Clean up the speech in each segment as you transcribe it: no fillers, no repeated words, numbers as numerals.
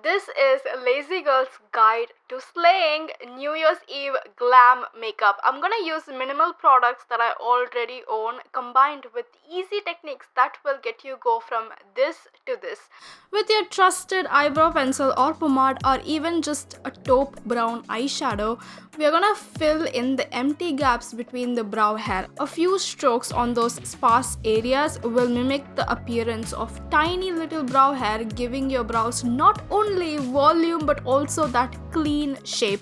This is Lazy Girl's guide to slaying New Year's Eve glam makeup. I'm gonna use minimal products that I already own combined with easy techniques that will get you go from this to this. With your trusted eyebrow pencil or pomade or even just a taupe brown eyeshadow, we are gonna fill in the empty gaps between the brow hair. A few strokes on those sparse areas will mimic the appearance of tiny little brow hair, giving your brows not only volume but also that clean shape.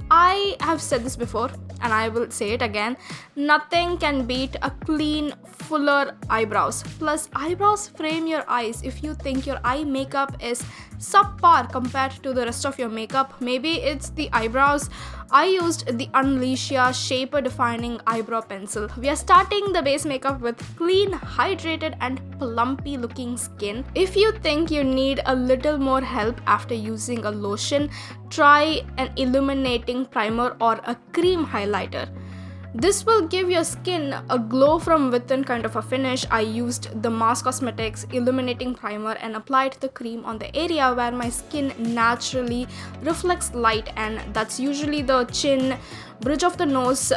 I have said this before and I will say it again. Nothing can beat a clean, fuller eyebrows. Plus, eyebrows frame your eyes. If you think your eye makeup is subpar compared to the rest of your makeup, maybe it's the eyebrows. I used the Unleashia Shaper Defining Eyebrow Pencil. We are starting the base makeup with clean, hydrated and plumpy looking skin. If you think you need a little more help after using a lotion, try an illuminating primer or a cream highlighter. This will give your skin a glow from within kind of a finish. I used the Mars Cosmetics Illuminating Primer and applied the cream on the area where my skin naturally reflects light, and that's usually the chin, bridge of the nose,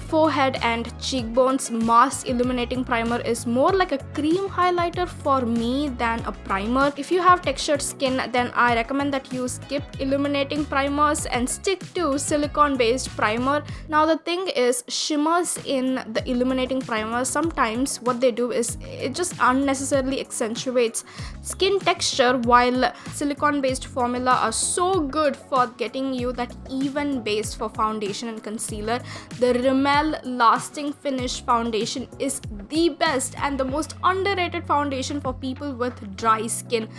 forehead and cheekbones. Mars Illuminating Primer is more like a cream highlighter for me than a primer. If you have textured skin, then I recommend that you skip illuminating primers and stick to silicone based primer. Now the thing is, shimmers in the illuminating primer, sometimes what they do is it just unnecessarily accentuates skin texture, while silicone based formula are so good for getting you that even base for foundation and concealer. The Rimmel Lasting Finish foundation is the best and the most underrated foundation for people with dry skin.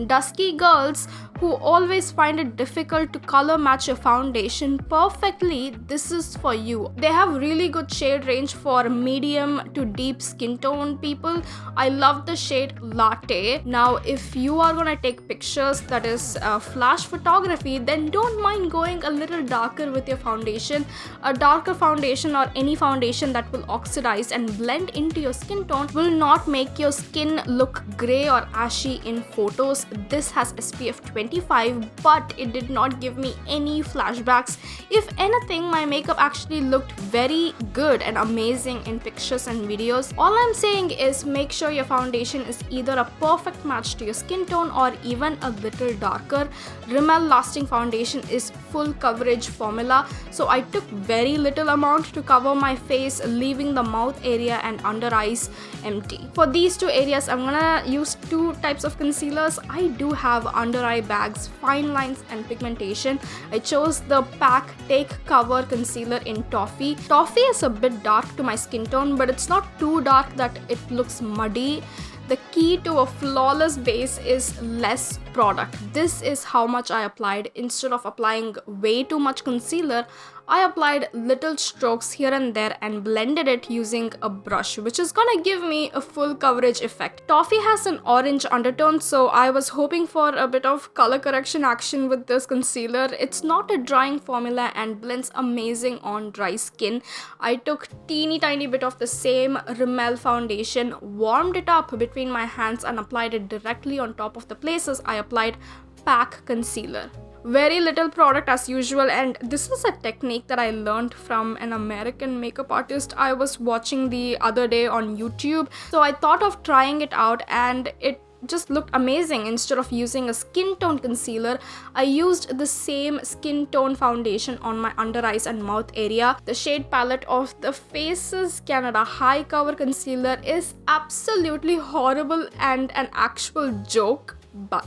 Dusky girls who always find it difficult to color match your foundation perfectly, this is for you. They have really good shade range for medium to deep skin tone people. I love the shade Latte. Now if you are gonna take pictures, that is flash photography, then don't mind going a little darker with your foundation. A darker foundation or any foundation that will oxidize and blend into your skin tone will not make your skin look gray or ashy in photos. This has SPF 25, but it did not give me any flashbacks. If anything, my makeup actually looked very good and amazing in pictures and videos. All I'm saying is make sure your foundation is either a perfect match to your skin tone or even a little darker. Rimmel Lasting Foundation is full coverage formula, so I took very little amount to cover my face, leaving the mouth area and under eyes empty. For these two areas, I'm gonna use two types of concealers. I do have under eye bags, fine lines and pigmentation. I chose the Pack Take Cover Concealer in Toffee. Toffee is a bit dark to my skin tone, but it's not too dark that it looks muddy. The key to a flawless base is less product. This is how much I applied. Instead of applying way too much concealer, I applied little strokes here and there and blended it using a brush, which is gonna give me a full coverage effect. Toffee has an orange undertone, so I was hoping for a bit of color correction action with this concealer. It's not a drying formula and blends amazing on dry skin. I took teeny tiny bit of the same Rimmel foundation, warmed it up between my hands and applied it directly on top of the places I applied Pack Concealer. Very little product as usual, and this is a technique that I learned from an American makeup artist I was watching the other day on YouTube. So I thought of trying it out and it just looked amazing. Instead of using a skin tone concealer, I used the same skin tone foundation on my under eyes and mouth area. The shade palette of the Faces Canada High Cover Concealer is absolutely horrible and an actual joke, but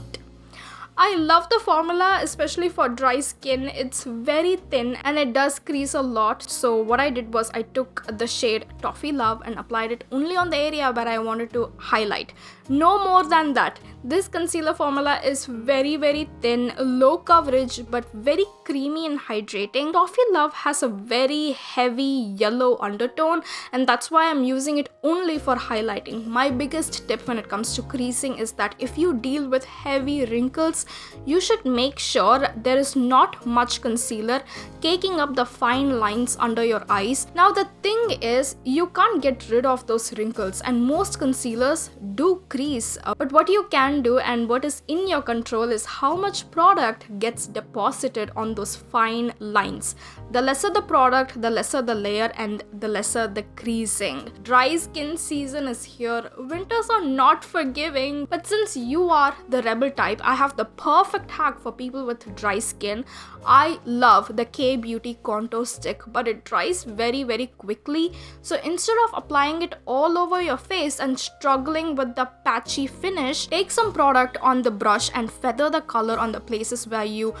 I love the formula, especially for dry skin. It's very thin and it does crease a lot. So what I did was I took the shade Toffee Love and applied it only on the area where I wanted to highlight. No more than that. This concealer formula is very thin, low coverage, but very creamy and hydrating. Toffee Love has a very heavy yellow undertone, and that's why I'm using it only for highlighting. My biggest tip when it comes to creasing is that if you deal with heavy wrinkles, you should make sure there is not much concealer caking up the fine lines under your eyes. Now the thing is, you can't get rid of those wrinkles, and most concealers do crease crease. But what you can do and what is in your control is how much product gets deposited on those fine lines. The lesser the product, the lesser the layer and the lesser the creasing. Dry skin season is here. Winters are not forgiving, but since you are the rebel type, I have the perfect hack for people with dry skin. I love the K-Beauty contour stick, but it dries very quickly. So instead of applying it all over your face and struggling with the patchy finish, take some product on the brush and feather the color on the places where you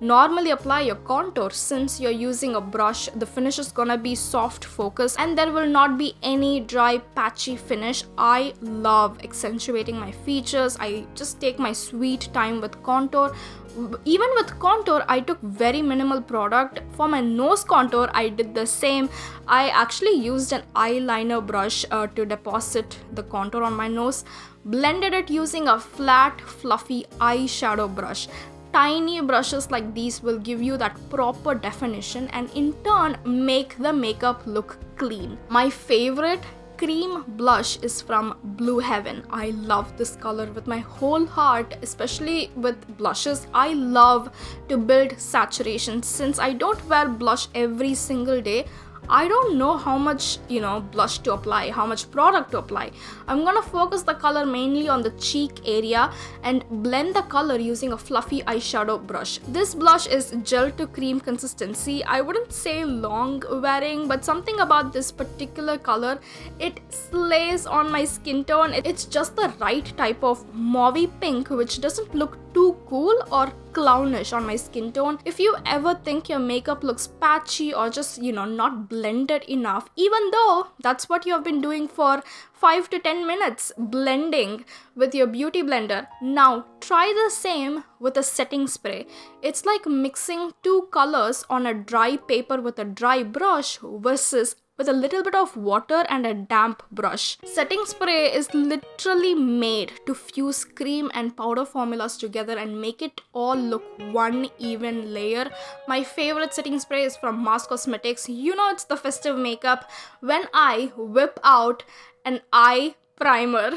normally apply your contour. Since you're using a brush, the finish is gonna be soft focus and there will not be any dry patchy finish. I love accentuating my features. I just take my sweet time with contour. Even with contour, I took very minimal product. For my nose contour, I did the same. I actually used an eyeliner brush to deposit the contour on my nose. Blended it using a flat, fluffy eyeshadow brush. Tiny brushes like these will give you that proper definition and in turn make the makeup look clean. My favorite cream blush is from Blue Heaven. I love this color with my whole heart, especially with blushes. I love to build saturation. Since I don't wear blush every single day, I don't know how much, blush to apply, how much product to apply. I'm gonna focus the color mainly on the cheek area and blend the color using a fluffy eyeshadow brush. This blush is gel to cream consistency. I wouldn't say long wearing, but something about this particular color, it slays on my skin tone. It's just the right type of mauvey pink, which doesn't look too cool or clownish on my skin tone. If you ever think your makeup looks patchy or just, not blended enough, even though that's what you have been doing for 5 to 10 minutes, blending with your beauty blender, now try the same with a setting spray. It's like mixing two colors on a dry paper with a dry brush versus with a little bit of water and a damp brush. Setting spray is literally made to fuse cream and powder formulas together and make it all look one even layer. My favorite setting spray is from Mars Cosmetics. It's the festive makeup when I whip out an eye primer.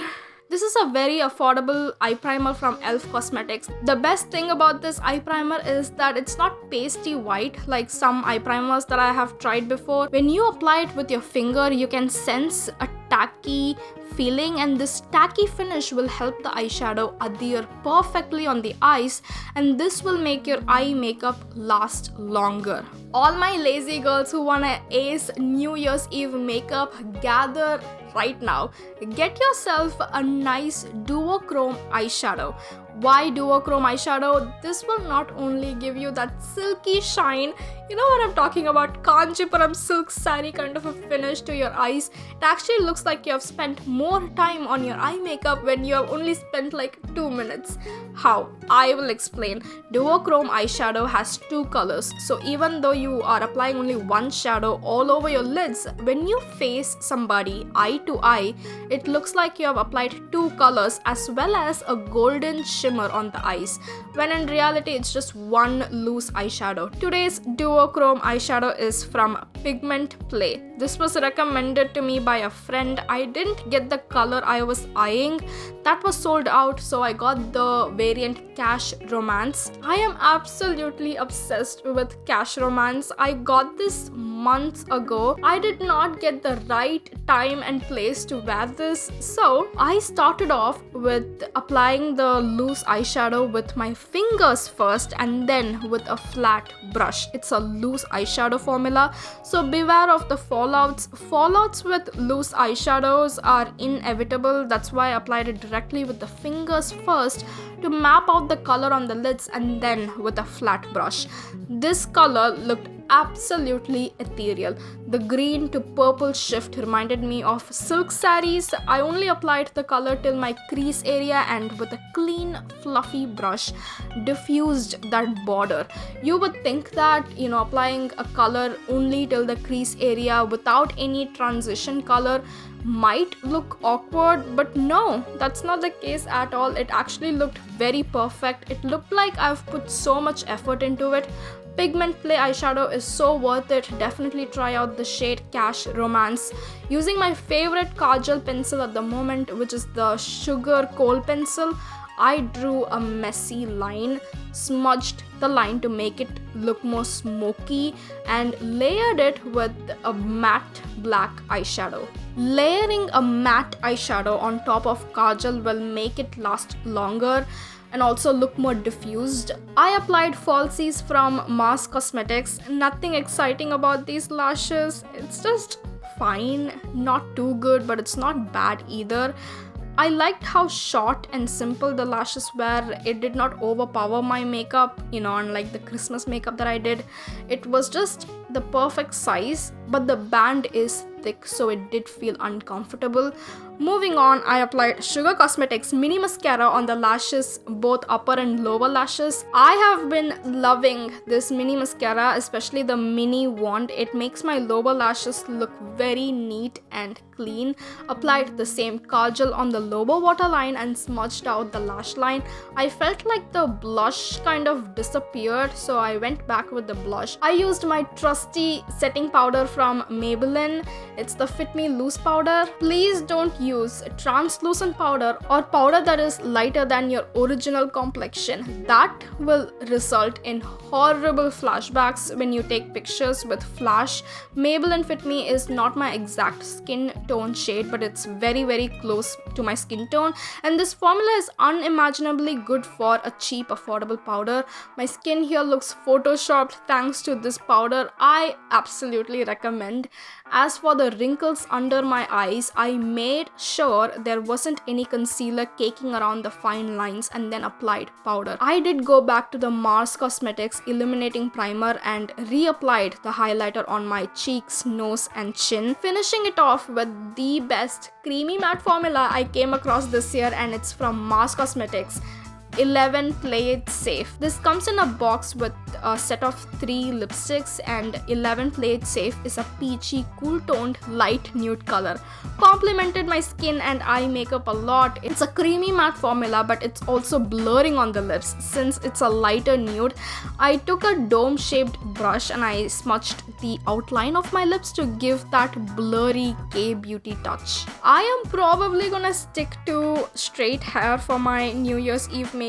This is a very affordable eye primer from e.l.f. Cosmetics. The best thing about this eye primer is that it's not pasty white like some eye primers that I have tried before. When you apply it with your finger, you can sense a tacky feeling, and this tacky finish will help the eyeshadow adhere perfectly on the eyes, and this will make your eye makeup last longer. All my lazy girls who wanna ace New Year's Eve makeup, gather right now. Get yourself a nice duochrome eyeshadow. Why duochrome eyeshadow? This will not only give you that silky shine, you know what I'm talking about, Kanchipuram silk saree kind of a finish to your eyes. It actually looks like you have spent more time on your eye makeup when you have only spent like 2 minutes. How? I will explain. Duochrome eyeshadow has two colors, so even though you are applying only one shadow all over your lids, when you face somebody eye to eye, it looks like you have applied two colors as well as a golden shimmer on the eyes, when in reality it's just one loose eyeshadow. Today's duochrome eyeshadow is from Pigment Play. This was recommended to me by a friend. I didn't get the color I was eyeing. That was sold out, so I got the variant Cash Romance. I am absolutely obsessed with Cash Romance. I got this months ago. I did not get the right time and place to wear this, so I started off with applying the loose eyeshadow with my fingers first and then with a flat brush. It's a loose eyeshadow formula, so beware of the fallouts. Fallouts with loose eyeshadows are inevitable. That's why I applied it directly with the fingers first to map out the color on the lids and then with a flat brush. This color looked absolutely ethereal. The green to purple shift reminded me of silk sarees. I only applied the color till my crease area and with a clean fluffy brush diffused that border. You would think that applying a color only till the crease area without any transition color might look awkward, but no, that's not the case at all. It actually looked very perfect. It looked like I've put so much effort into it. Pigment Play eyeshadow is so worth it. Definitely try out the shade Cash Romance. Using my favorite Kajal pencil at the moment, which is the Sugar Kohl pencil, I drew a messy line, smudged the line to make it look more smoky, and layered it with a matte black eyeshadow. Layering a matte eyeshadow on top of Kajal will make it last longer and also look more diffused. I applied Falsies from Mars Cosmetics. Nothing exciting about these lashes. It's just fine, not too good, but it's not bad either. I liked how short and simple the lashes were. It did not overpower my makeup, unlike the Christmas makeup that I did. It was just the perfect size, but the band is thick, so it did feel uncomfortable. Moving on, I applied Sugar Cosmetics mini mascara on the lashes, both upper and lower lashes. I have been loving this mini mascara, especially the mini wand. It makes my lower lashes look very neat and clean. Applied the same kajal on the lower waterline and smudged out the lash line. I felt like the blush kind of disappeared, so I went back with the blush. I used my trusty setting powder from Maybelline. It's the Fit Me Loose powder. Please don't use translucent powder or powder that is lighter than your original complexion. That will result in horrible flashbacks when you take pictures with flash. Maybelline Fit Me is not my exact skin tone shade, but it's very, very close to my skin tone, and this formula is unimaginably good for a cheap, affordable powder. My skin here looks photoshopped thanks to this powder. I absolutely recommend. As for the wrinkles under my eyes, I made sure there wasn't any concealer caking around the fine lines and then applied powder. I did go back to the Mars Cosmetics Illuminating Primer and reapplied the highlighter on my cheeks, nose and chin, finishing it off with the best creamy matte formula I came across this year, and it's from Mars Cosmetics. 11 Play It Safe. This comes in a box with a set of 3 lipsticks, and 11 Play It Safe is a peachy, cool toned, light nude color. Complemented my skin and eye makeup a lot. It's a creamy matte formula, but it's also blurring on the lips since it's a lighter nude. I took a dome shaped brush and I smudged the outline of my lips to give that blurry K-beauty touch. I am probably gonna stick to straight hair for my New Year's Eve makeup.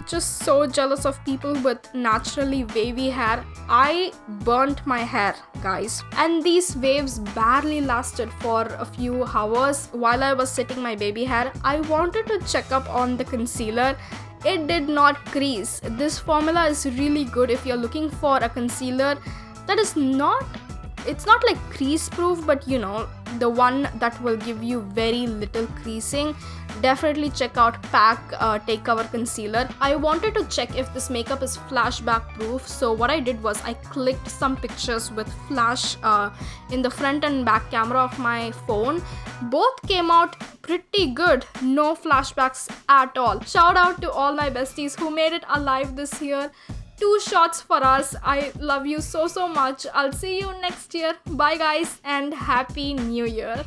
Just so jealous of people with naturally wavy hair. I burnt my hair, guys, and these waves barely lasted for a few hours while I was setting my baby hair. I wanted to check up on the concealer. It did not crease. This formula is really good if you're looking for a concealer that is not, it's not like crease proof, but the one that will give you very little creasing. Definitely check out PAC Take Cover Concealer. I wanted to check if this makeup is flashback proof, so what I did was I clicked some pictures with flash in the front and back camera of my phone. Both came out pretty good, no flashbacks at all. Shout out to all my besties who made it alive this year. 2 shots for us. I love you so much. I'll see you next year. Bye guys and Happy New Year.